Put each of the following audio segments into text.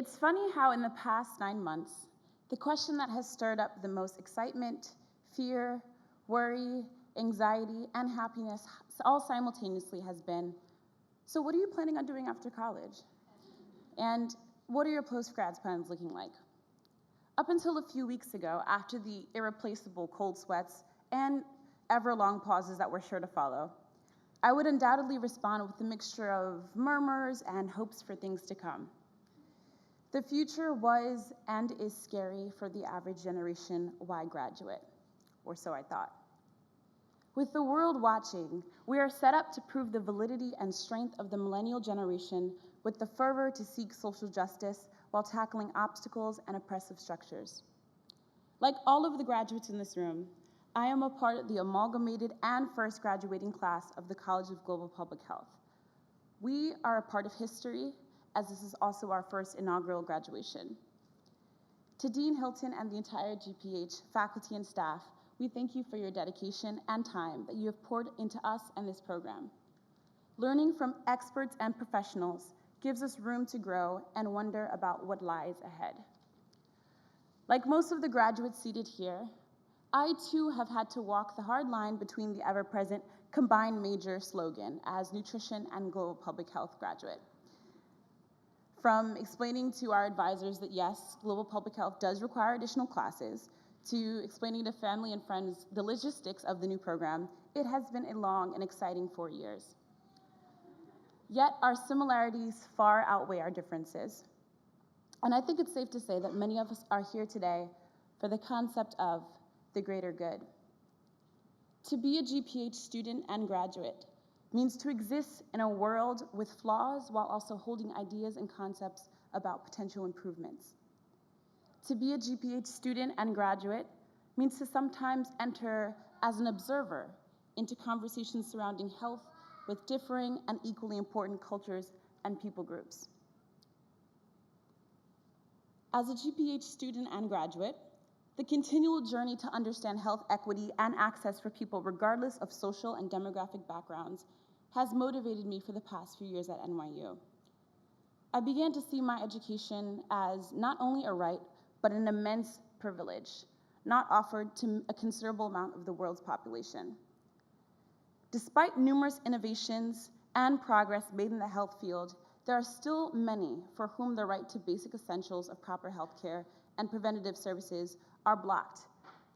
It's funny how in the past 9 months, the question that has stirred up the most excitement, fear, worry, anxiety, and happiness all simultaneously has been, so what are you planning on doing after college? And what are your post-grad plans looking like? Up until a few weeks ago, after the irreplaceable cold sweats and ever-long pauses that were sure to follow, I would undoubtedly respond with a mixture of murmurs and hopes for things to come. The future was and is scary for the average Generation Y graduate, or so I thought. With the world watching, we are set up to prove the validity and strength of the millennial generation with the fervor to seek social justice while tackling obstacles and oppressive structures. Like all of the graduates in this room, I am a part of the amalgamated and first graduating class of the College of Global Public Health. We are a part of history, as this is also our first inaugural graduation. To Dean Hilton and the entire GPH faculty and staff, we thank you for your dedication and time that you have poured into us and this program. Learning from experts and professionals gives us room to grow and wonder about what lies ahead. Like most of the graduates seated here, I too have had to walk the hard line between the ever-present combined major slogan as nutrition and global public health graduate. From explaining to our advisors that yes, global public health does require additional classes, to explaining to family and friends the logistics of the new program, it has been a long and exciting 4 years. Yet our similarities far outweigh our differences. And I think it's safe to say that many of us are here today for the concept of the greater good. To be a GPH student and graduate means to exist in a world with flaws while also holding ideas and concepts about potential improvements. To be a GPH student and graduate means to sometimes enter as an observer into conversations surrounding health with differing and equally important cultures and people groups. As a GPH student and graduate, the continual journey to understand health equity and access for people regardless of social and demographic backgrounds has motivated me for the past few years at NYU. I began to see my education as not only a right, but an immense privilege, not offered to a considerable amount of the world's population. Despite numerous innovations and progress made in the health field, there are still many for whom the right to basic essentials of proper health care and preventative services are blocked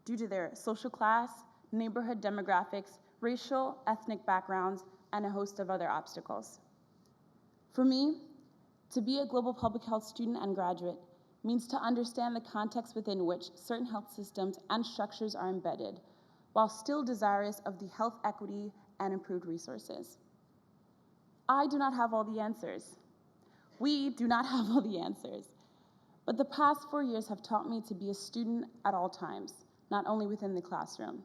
due to their social class, neighborhood demographics, racial, ethnic backgrounds, and a host of other obstacles. For me, to be a global public health student and graduate means to understand the context within which certain health systems and structures are embedded, while still desirous of the health equity and improved resources. I do not have all the answers. We do not have all the answers. But the past 4 years have taught me to be a student at all times, not only within the classroom.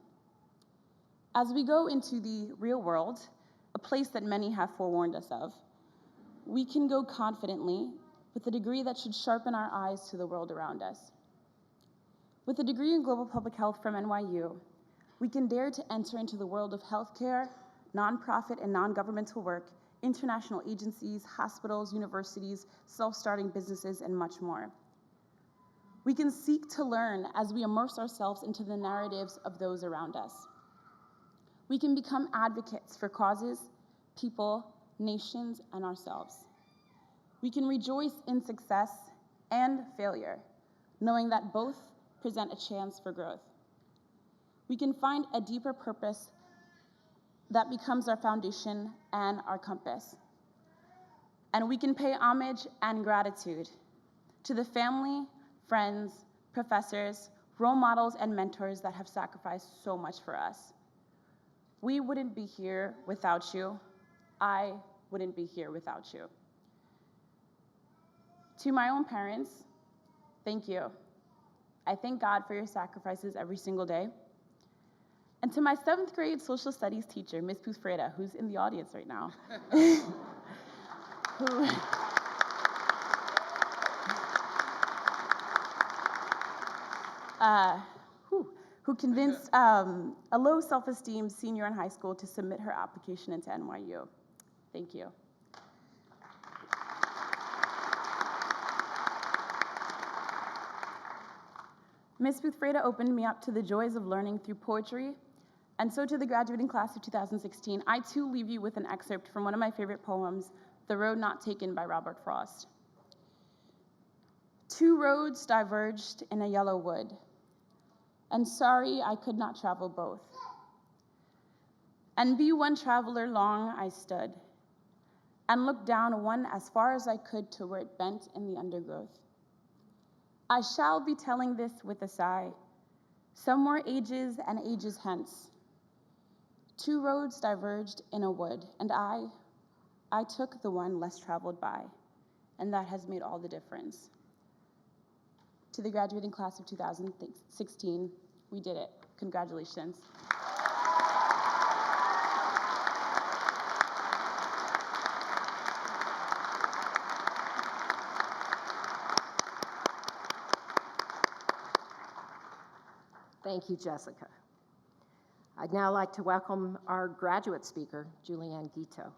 As we go into the real world, a place that many have forewarned us of, we can go confidently with a degree that should sharpen our eyes to the world around us. With a degree in global public health from NYU, we can dare to enter into the world of healthcare, nonprofit and non-governmental work, international agencies, hospitals, universities, self-starting businesses, and much more. We can seek to learn as we immerse ourselves into the narratives of those around us. We can become advocates for causes, people, nations, and ourselves. We can rejoice in success and failure, knowing that both present a chance for growth. We can find a deeper purpose that becomes our foundation and our compass. And we can pay homage and gratitude to the family, friends, professors, role models, and mentors that have sacrificed so much for us. We wouldn't be here without you. I wouldn't be here without you. To my own parents, thank you. I thank God for your sacrifices every single day. And to my 7th grade social studies teacher, Ms. Pufreda, who's in the audience right now, who convinced a low self-esteem senior in high school to submit her application into NYU. Thank you. Ms. Boothfreda opened me up to the joys of learning through poetry, and so to the graduating class of 2016, I too leave you with an excerpt from one of my favorite poems, The Road Not Taken by Robert Frost. Two roads diverged in a yellow wood, and sorry I could not travel both. And be one traveler long I stood, and looked down one as far as I could to where it bent in the undergrowth. I shall be telling this with a sigh, some more ages and ages hence. Two roads diverged in a wood, and I took the one less traveled by, and that has made all the difference. To the graduating class of 2016, we did it. Congratulations. Thank you, Jessica. I'd now like to welcome our graduate speaker, Julianne Guiteau.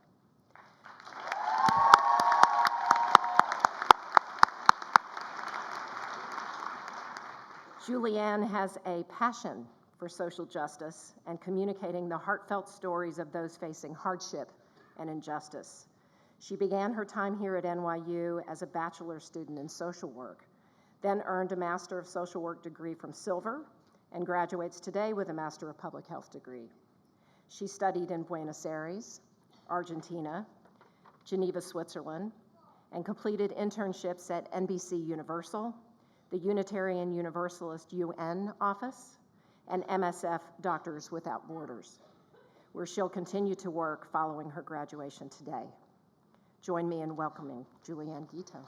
Julianne has a passion for social justice and communicating the heartfelt stories of those facing hardship and injustice. She began her time here at NYU as a bachelor student in social work, then earned a Master of Social Work degree from Silver, and graduates today with a Master of Public Health degree. She studied in Buenos Aires, Argentina, Geneva, Switzerland, and completed internships at NBC Universal, the Unitarian Universalist UN office, and MSF Doctors Without Borders, where she'll continue to work following her graduation today. Join me in welcoming Julianne Guiteau.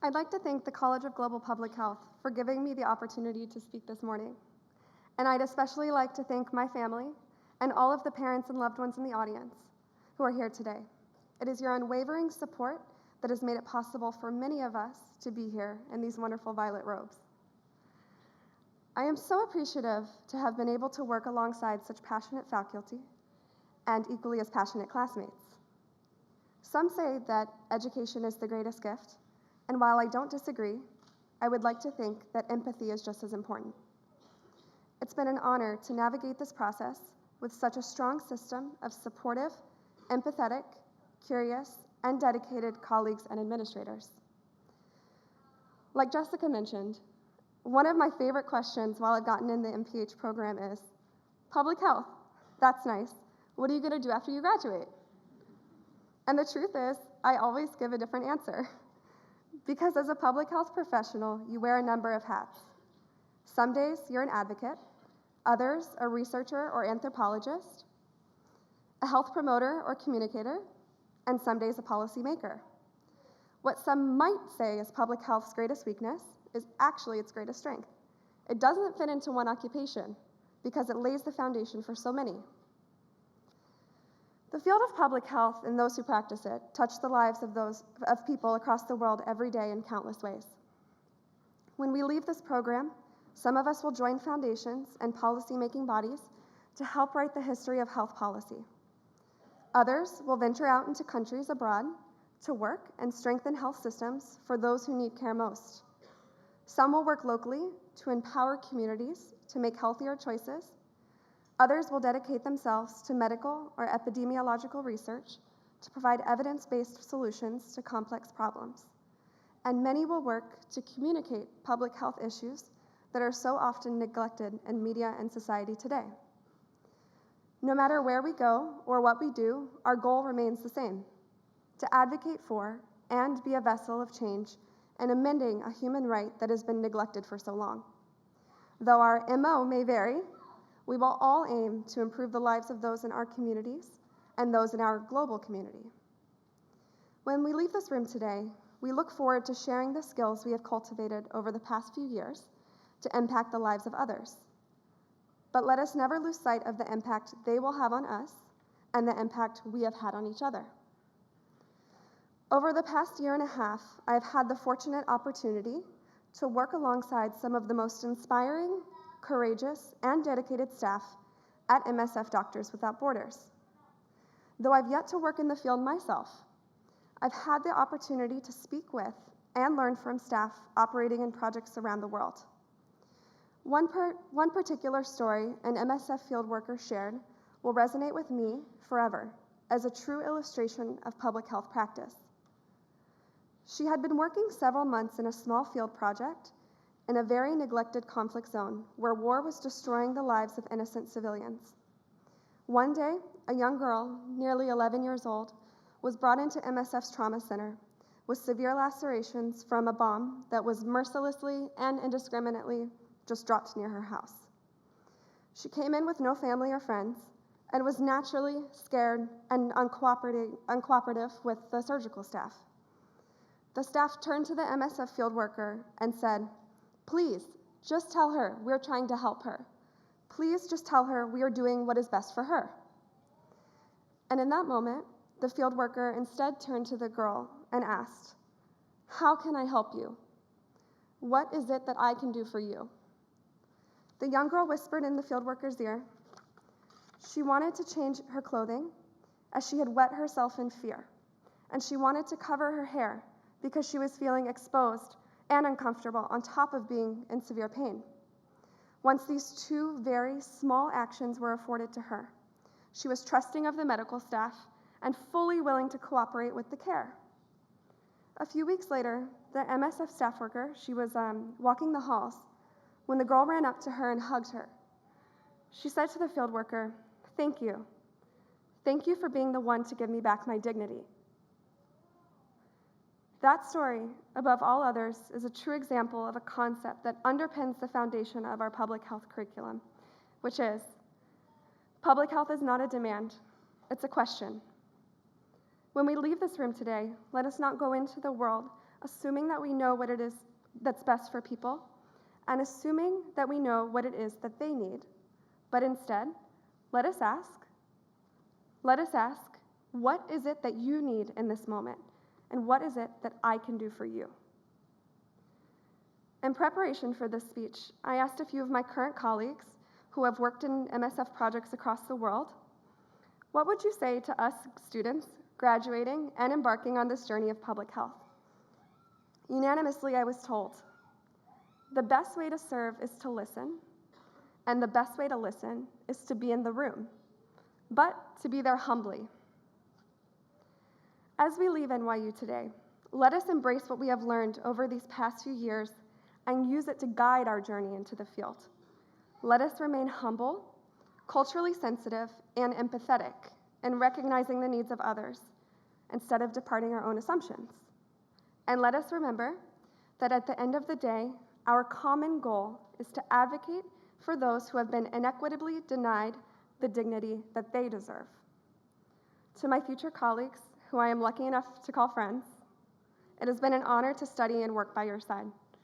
I'd like to thank the College of Global Public Health for giving me the opportunity to speak this morning. And I'd especially like to thank my family and all of the parents and loved ones in the audience who are here today. It is your unwavering support that has made it possible for many of us to be here in these wonderful violet robes. I am so appreciative to have been able to work alongside such passionate faculty and equally as passionate classmates. Some say that education is the greatest gift, and while I don't disagree, I would like to think that empathy is just as important. It's been an honor to navigate this process with such a strong system of supportive, empathetic, curious, and dedicated colleagues and administrators. Like Jessica mentioned, one of my favorite questions while I've gotten in the MPH program is, public health, that's nice. What are you gonna do after you graduate? And the truth is, I always give a different answer. Because as a public health professional, you wear a number of hats. Some days you're an advocate, others a researcher or anthropologist, a health promoter or communicator, and some days a policymaker. What some might say is public health's greatest weakness is actually its greatest strength. It doesn't fit into one occupation because it lays the foundation for so many. The field of public health and those who practice it touch the lives of people across the world every day in countless ways. When we leave this program, some of us will join foundations and policy-making bodies to help write the history of health policy. Others will venture out into countries abroad to work and strengthen health systems for those who need care most. Some will work locally to empower communities to make healthier choices. Others will dedicate themselves to medical or epidemiological research to provide evidence-based solutions to complex problems. And many will work to communicate public health issues that are so often neglected in media and society today. No matter where we go or what we do, our goal remains the same: to advocate for and be a vessel of change and amending a human right that has been neglected for so long. Though our MO may vary, we will all aim to improve the lives of those in our communities and those in our global community. When we leave this room today, we look forward to sharing the skills we have cultivated over the past few years to impact the lives of others. But let us never lose sight of the impact they will have on us and the impact we have had on each other. Over the past year and a half, I've had the fortunate opportunity to work alongside some of the most inspiring, courageous, and dedicated staff at MSF Doctors Without Borders. Though I've yet to work in the field myself, I've had the opportunity to speak with and learn from staff operating in projects around the world. One particular story an MSF field worker shared will resonate with me forever as a true illustration of public health practice. She had been working several months in a small field project in a very neglected conflict zone where war was destroying the lives of innocent civilians. One day, a young girl, nearly 11 years old, was brought into MSF's trauma center with severe lacerations from a bomb that was mercilessly and indiscriminately just dropped near her house. She came in with no family or friends and was naturally scared and uncooperative with the surgical staff. The staff turned to the MSF field worker and said, "Please, just tell her we're trying to help her. Please just tell her we are doing what is best for her." And in that moment, the field worker instead turned to the girl and asked, "How can I help you? What is it that I can do for you?" The young girl whispered in the field worker's ear. She wanted to change her clothing as she had wet herself in fear, and she wanted to cover her hair because she was feeling exposed and uncomfortable on top of being in severe pain. Once these two very small actions were afforded to her, she was trusting of the medical staff and fully willing to cooperate with the care. A few weeks later, the MSF staff worker, she was walking the halls when the girl ran up to her and hugged her. She said to the field worker, "Thank you. Thank you for being the one to give me back my dignity." That story, above all others, is a true example of a concept that underpins the foundation of our public health curriculum, which is, public health is not a demand, it's a question. When we leave this room today, let us not go into the world assuming that we know what it is that's best for people and assuming that we know what it is that they need, but instead, let us ask, what is it that you need in this moment? And what is it that I can do for you? In preparation for this speech, I asked a few of my current colleagues who have worked in MSF projects across the world, what would you say to us students graduating and embarking on this journey of public health? Unanimously, I was told, the best way to serve is to listen, and the best way to listen is to be in the room, but to be there humbly. As we leave NYU today, let us embrace what we have learned over these past few years and use it to guide our journey into the field. Let us remain humble, culturally sensitive, and empathetic in recognizing the needs of others instead of departing our own assumptions. And let us remember that at the end of the day, our common goal is to advocate for those who have been inequitably denied the dignity that they deserve. To my future colleagues, who I am lucky enough to call friends, it has been an honor to study and work by your side.